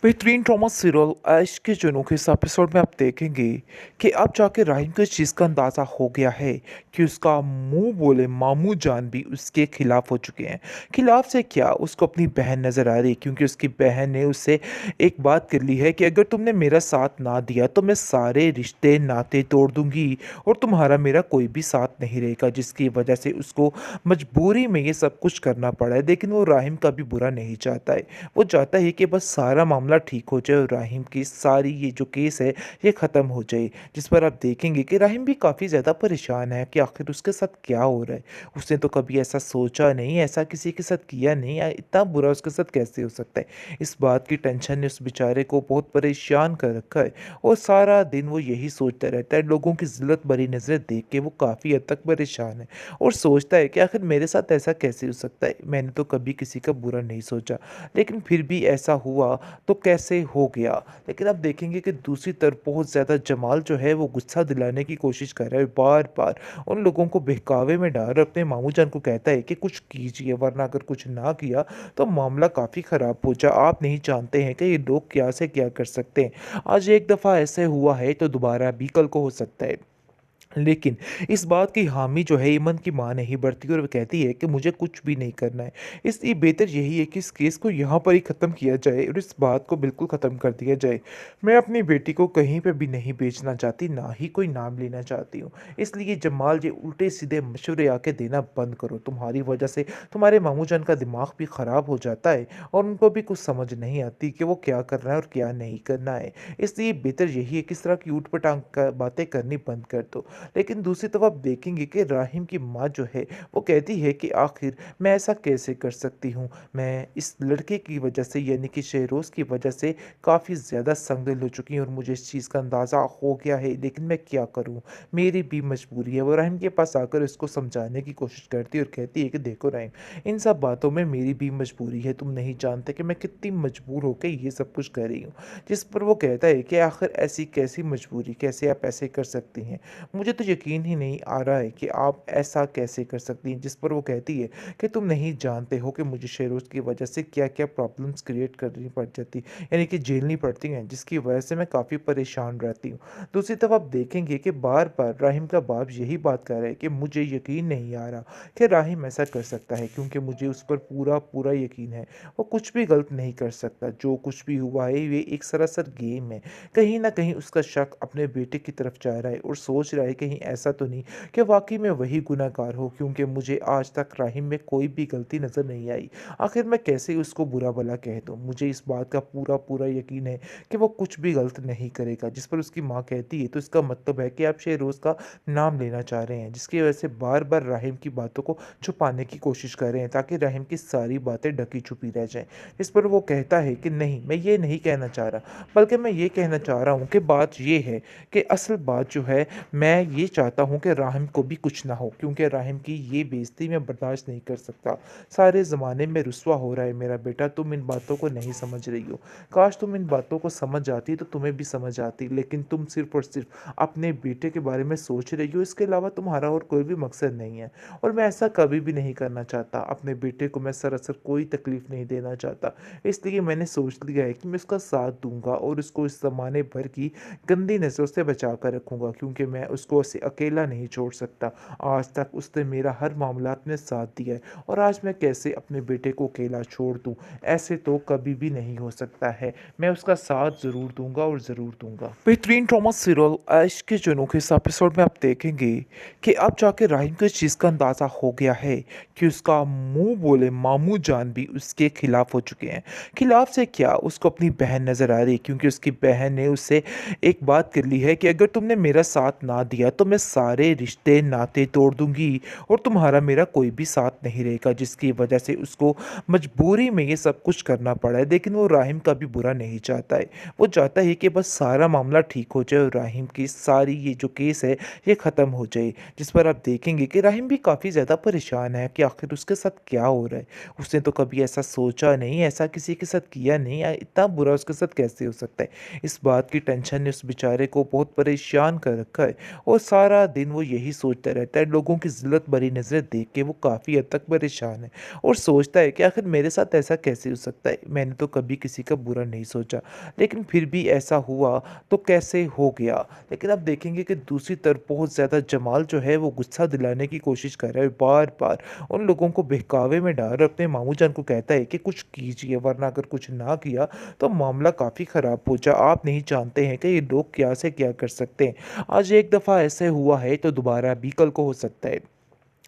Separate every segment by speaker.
Speaker 1: बेहतरीन drama serial ऐश के जुनून के इस एपिसोड में आप देखेंगे कि अब जाके राहिम को इस चीज़ का अंदाज़ा हो गया है कि उसका मुंह बोले मामू जान भी उसके खिलाफ हो चुके हैं। खिलाफ से क्या, उसको अपनी बहन नज़र आ रही है क्योंकि उसकी बहन ने उससे एक बात कर ली है कि अगर तुमने मेरा साथ ना दिया तो मैं सारे रिश्ते नाते तोड़ दूंगी और तुम्हारा मेरा कोई भी साथ नहीं रहेगा, जिसकी वजह से उसको मजबूरी में ये सब कुछ करना पड़ा है। लेकिन वो राहिम का भी बुरा नहीं चाहता है। वो चाहता है कि बस सारा मामला ठीक हो जाए और राहिम की सारी ये जो केस है ये ख़त्म हो जाए। जिस पर आप देखेंगे कि राहिम भी काफ़ी ज़्यादा परेशान है कि आखिर उसके साथ क्या हो रहा है। उसने तो कभी ऐसा सोचा नहीं, ऐसा किसी के साथ किया नहीं, इतना बुरा उसके साथ कैसे हो सकता है। इस बात की टेंशन ने उस बेचारे को बहुत परेशान कर रखा है और सारा दिन वो यही सोचता रहता है। लोगों की ज़िल्लत भरी नज़रें देख के वो काफ़ी हद तक परेशान है और सोचता है कि आखिर मेरे साथ ऐसा कैसे हो सकता है। मैंने तो कभी किसी का बुरा नहीं सोचा, लेकिन फिर भी ऐसा हुआ तो कैसे हो गया। लेकिन आप देखेंगे कि दूसरी तरफ बहुत ज़्यादा जमाल जो है वो गुस्सा दिलाने की कोशिश कर रहा है, बार बार उन लोगों को बहकावे में डाल रहा, अपने मामू जान को कहता है कि कुछ कीजिए वरना अगर कुछ ना किया तो मामला काफ़ी ख़राब हो जाए। आप नहीं जानते हैं कि ये लोग क्या से क्या कर सकते हैं। आज एक दफ़ा ऐसे हुआ है तो दोबारा भी कल को हो सकता है। लेकिन इस बात की हामी जो है ईमन की माँ नहीं बढ़ती और वो कहती है कि मुझे कुछ भी नहीं करना है। इसलिए बेहतर यही है कि इस केस को यहाँ पर ही ख़त्म किया जाए और इस बात को बिल्कुल ख़त्म कर दिया जाए। मैं अपनी बेटी को कहीं पे भी नहीं बेचना चाहती, ना ही कोई नाम लेना चाहती हूँ। इसलिए जमाल ये उल्टे सीधे मशवरे आके देना बंद करो। तुम्हारी वजह से तुम्हारे मामू जान का दिमाग भी ख़राब हो जाता है और उनको भी कुछ समझ नहीं आती कि वो क्या करना है और क्या नहीं करना है। इसलिए बेहतर यही है कि इस तरह की ऊट पटांग बातें करनी बंद कर दो। लेकिन दूसरी तरफ आप देखेंगे कि राहिम की माँ जो है वो कहती है कि आखिर मैं ऐसा कैसे कर सकती हूँ। मैं इस लड़के की वजह से यानी कि शहरोज़ की वजह से काफ़ी ज़्यादा संगदिल हो चुकी हूँ और मुझे इस चीज़ का अंदाज़ा हो गया है, लेकिन मैं क्या करूँ, मेरी भी मजबूरी है। वो राहिम के पास आकर इसको समझाने की कोशिश करती है और कहती है कि देखो राहिम, इन सब बातों में मेरी भी मजबूरी है। तुम नहीं जानते कि मैं कितनी मजबूर होकर ये सब कुछ कर रही हूँ। जिस पर वो कहता है कि आखिर ऐसी कैसी मजबूरी, कैसे आप ऐसे कर सकती हैं। मुझे तो यकीन ही नहीं आ रहा है कि आप ऐसा कैसे कर सकती हैं। जिस पर वो कहती है कि तुम नहीं जानते हो कि मुझे शेरोज़ की वजह से क्या-क्या प्रॉब्लम्स क्रिएट करनी पड़ जाती, यानी कि झेलनी पड़ती हैं, जिसकी वजह से मैं काफ़ी परेशान रहती हूँ। दूसरी तरफ आप देखेंगे कि बार-बार राहिम का बाप यही बात कर रहा है कि मुझे यकीन नहीं आ रहा कि राहिम ऐसा कर सकता है, क्योंकि मुझे उस पर पूरा-पूरा यकीन है। वो कुछ भी गलत नहीं कर सकता। जो कुछ भी हुआ है ये एक सरासर गेम है। कहीं न कहीं उसका शक अपने बेटे की तरफ जा रहा है और सोच रहा है कहीं ऐसा तो नहीं कि वाक़ई में वही गुनहगार हो, क्योंकि मुझे आज तक राहिम में कोई भी गलती नज़र नहीं आई। आखिर मैं कैसे उसको बुरा-भला कह दूँ? मुझे इस बात का पूरा-पूरा यकीन है कि वो कुछ भी गलत नहीं करेगा। जिस पर उसकी माँ कहती है तो इसका मतलब है कि आप शहरोज़ का नाम लेना चाह रहे हैं, जिसकी वजह से बार-बार राहिम की बातों को छुपाने की कोशिश कर रहे हैं ताकि राहिम की सारी बातें ढकी-छुपी रह जाएँ। इस पर वो कहता है कि नहीं, मैं ये नहीं कहना चाह रहा, बल्कि मैं ये कहना चाह रहा हूँ कि बात ये है कि असल बात जो है, मैं ये चाहता हूँ कि राहिम को भी कुछ ना हो, क्योंकि राहिम की ये बेइज़्ज़ती मैं बर्दाश्त नहीं कर सकता। सारे ज़माने में रुसवा हो रहा है मेरा बेटा, तुम इन बातों को नहीं समझ रही हो। काश तुम इन बातों को समझ जाती तो तुम्हें भी समझ आती, लेकिन तुम सिर्फ़ और सिर्फ़ अपने बेटे के बारे में सोच रही हो, इसके अलावा तुम्हारा और कोई भी मकसद नहीं है। और मैं ऐसा कभी भी नहीं करना चाहता। अपने बेटे को मैं सरासर कोई तकलीफ़ नहीं देना चाहता। इसलिए मैंने सोच लिया है कि मैं उसका साथ दूँगा और उसको इस ज़माने भर की गंदी नज़रों से बचा कर रखूँगा, क्योंकि मैं उसको ऐसे अकेला नहीं छोड़ सकता। आज तक उसने मेरा हर मामलात में साथ दिया है और आज मैं कैसे अपने बेटे को अकेला छोड़ दूँ? ऐसे तो कभी भी नहीं हो सकता है। मैं उसका साथ ज़रूर दूँगा और ज़रूर दूँगा। बेहतरीन ड्रामा सीरियल ऐश के जुनून के इस एपिसोड में आप देखेंगे कि अब जाके राहिम को इस चीज़ का अंदाज़ा हो गया है कि उसका मुँह बोले मामू जान भी उसके खिलाफ हो चुके हैं। खिलाफ से क्या, उसको अपनी बहन नज़र आ रही है क्योंकि उसकी बहन ने उससे एक बात कर ली है कि अगर तुमने मेरा साथ ना दिया तो मैं सारे रिश्ते नाते तोड़ दूंगी और तुम्हारा मेरा कोई भी साथ नहीं रहेगा, जिसकी वजह से उसको मजबूरी में ये सब कुछ करना पड़ा है। लेकिन वो राहिम का भी बुरा नहीं चाहता है। वो चाहता है कि बस सारा मामला ठीक हो जाए और राहिम की सारी ये जो केस है ये ख़त्म हो जाए। जिस पर आप देखेंगे कि राहिम भी काफ़ी ज़्यादा परेशान है कि आखिर उसके साथ क्या हो रहा है। उसने तो कभी ऐसा सोचा नहीं, ऐसा किसी के साथ किया नहीं, इतना बुरा उसके साथ कैसे हो सकता है। इस बात की टेंशन ने उस बेचारे को बहुत परेशान कर रखा है और सारा दिन वो यही सोचता रहता है। लोगों की ज़िल्लत भरी नज़रें देख के वो काफ़ी हद तक परेशान है और सोचता है कि आखिर मेरे साथ ऐसा कैसे हो सकता है? मैंने तो कभी किसी का बुरा नहीं सोचा, लेकिन फिर भी ऐसा हुआ तो कैसे हो गया? लेकिन आप देखेंगे कि दूसरी तरफ बहुत ज़्यादा जमाल जो है वो गुस्सा दिलाने की कोशिश कर रहा है, बार-बार उन लोगों को बहकावे में डाल रहा है। अपने मामू जान को कहता है कि कुछ कीजिए, वरना अगर कुछ ना किया तो मामला काफ़ी ख़राब हो जा आप नहीं जानते हैं कि ये लोग क्या से क्या कर सकते हैं। आज एक दफ़ा ऐसे हुआ है तो दोबारा भी कल को हो सकता है।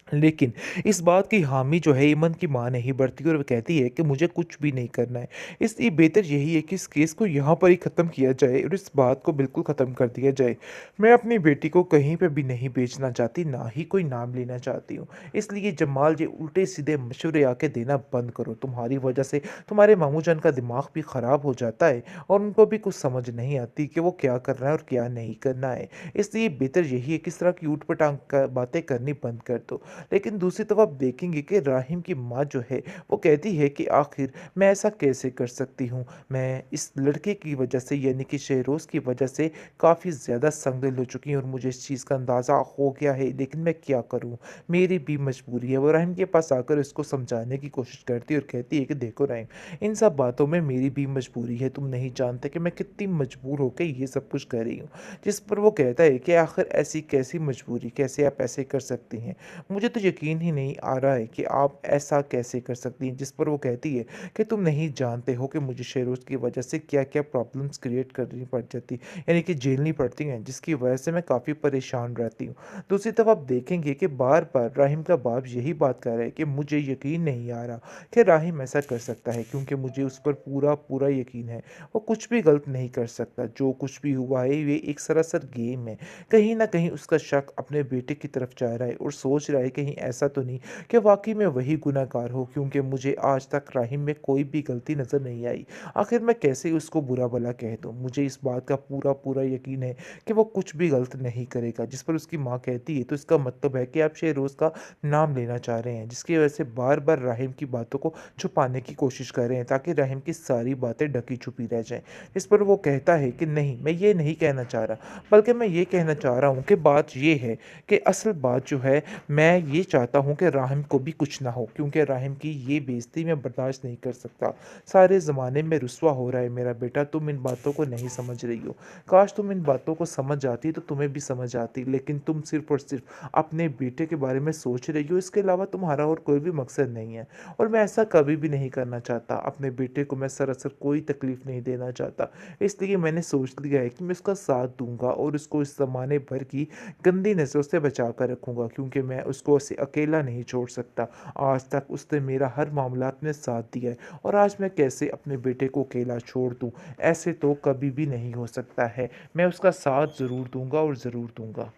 Speaker 1: लेकिन इस बात की हामी जो है ईमन की माँ नहीं बरती और वो कहती है कि मुझे कुछ भी नहीं करना है। इसलिए बेहतर यही है कि इस केस को यहाँ पर ही ख़त्म किया जाए और इस बात को बिल्कुल ख़त्म कर दिया जाए। मैं अपनी बेटी को कहीं पे भी नहीं बेचना चाहती, ना ही कोई नाम लेना चाहती हूँ। इसलिए जमाल ये उल्टे-सीधे मशवरे आके देना बंद करो। तुम्हारी वजह से तुम्हारे मामू जान का दिमाग भी ख़राब हो जाता है और उनको भी कुछ समझ नहीं आती कि वो क्या करना है और क्या नहीं करना है। इसलिए बेहतर यही है कि इस तरह की ऊट-पटांग क बातें करनी बंद कर दो। लेकिन दूसरी तरफ आप देखेंगे कि राहिम की माँ जो है वो कहती है कि आखिर मैं ऐसा कैसे कर सकती हूँ? मैं इस लड़के की वजह से यानी कि शहरोज़ की वजह से काफ़ी ज़्यादा संगदिल हो चुकी हूँ और मुझे इस चीज़ का अंदाज़ा हो गया है, लेकिन मैं क्या करूँ? मेरी भी मजबूरी है। वो राहिम के पास आकर इसको समझाने की कोशिश करती है और कहती है कि देखो राहिम, इन सब बातों में मेरी भी मजबूरी है। तुम नहीं जानते कि मैं कितनी मजबूर होके ये सब कुछ कर रही हूँ। जिस पर वो कहता है कि आखिर ऐसी कैसी मजबूरी? कैसे आप ऐसे कर सकती हैं? मुझे तो यकीन ही नहीं आ रहा है कि आप ऐसा कैसे कर सकती हैं। जिस पर वो कहती है कि तुम नहीं जानते हो कि मुझे शेरोज़ की वजह से क्या-क्या प्रॉब्लम्स क्रिएट करनी पड़ जाती, यानी कि झेलनी पड़ती हैं, जिसकी वजह से मैं काफ़ी परेशान रहती हूँ। दूसरी तरफ आप देखेंगे कि बार-बार राहिम का बाप यही बात कर रहा है कि मुझे यकीन नहीं आ रहा कि राहिम ऐसा कर सकता है, क्योंकि मुझे उस पर पूरा-पूरा यकीन है। वो कुछ भी गलत नहीं कर सकता। जो कुछ भी हुआ है ये एक सरासर गेम है। कहीं न कहीं उसका शक अपने बेटे की तरफ जा रहा है और सोच रहा है कहीं ऐसा तो नहीं कि वाक़ई में वही गुनहगार हो, क्योंकि मुझे आज तक राहिम में कोई भी गलती नज़र नहीं आई। आखिर मैं कैसे उसको बुरा-भला कह दूँ? मुझे इस बात का पूरा-पूरा यकीन है कि वो कुछ भी गलत नहीं करेगा। जिस पर उसकी माँ कहती है तो इसका मतलब है कि आप शहरोज़ का नाम लेना चाह रहे हैं, जिसकी वजह से बार-बार राहिम की बातों को छुपाने की कोशिश कर रहे हैं ताकि राहिम की सारी बातें ढकी-छुपी रह जाएँ। इस पर वो कहता है कि नहीं, मैं ये नहीं कहना चाह रहा, बल्कि मैं ये कहना चाह रहा हूँ कि बात ये है कि असल बात जो है, मैं ये चाहता हूँ कि राहिम को भी कुछ ना हो, क्योंकि राहिम की ये बेइज़्ज़ती मैं बर्दाश्त नहीं कर सकता। सारे ज़माने में रुसवा हो रहा है मेरा बेटा, तुम इन बातों को नहीं समझ रही हो। काश तुम इन बातों को समझ जाती तो तुम्हें भी समझ आती, लेकिन तुम सिर्फ़ और सिर्फ़ अपने बेटे के बारे में सोच रही हो, इसके अलावा तुम्हारा और कोई भी मकसद नहीं है। और मैं ऐसा कभी भी नहीं करना चाहता। अपने बेटे को मैं सरासर कोई तकलीफ़ नहीं देना चाहता। इसलिए मैंने सोच लिया है कि मैं उसका साथ दूँगा और उसको इस ज़माने भर की गंदी नज़रों से बचा कर रखूँगा, क्योंकि मैं उसको ऐसे अकेला नहीं छोड़ सकता। आज तक उसने मेरा हर मामलात में साथ दिया है और आज मैं कैसे अपने बेटे को अकेला छोड़ दूँ? ऐसे तो कभी भी नहीं हो सकता है। मैं उसका साथ ज़रूर दूँगा और ज़रूर दूँगा।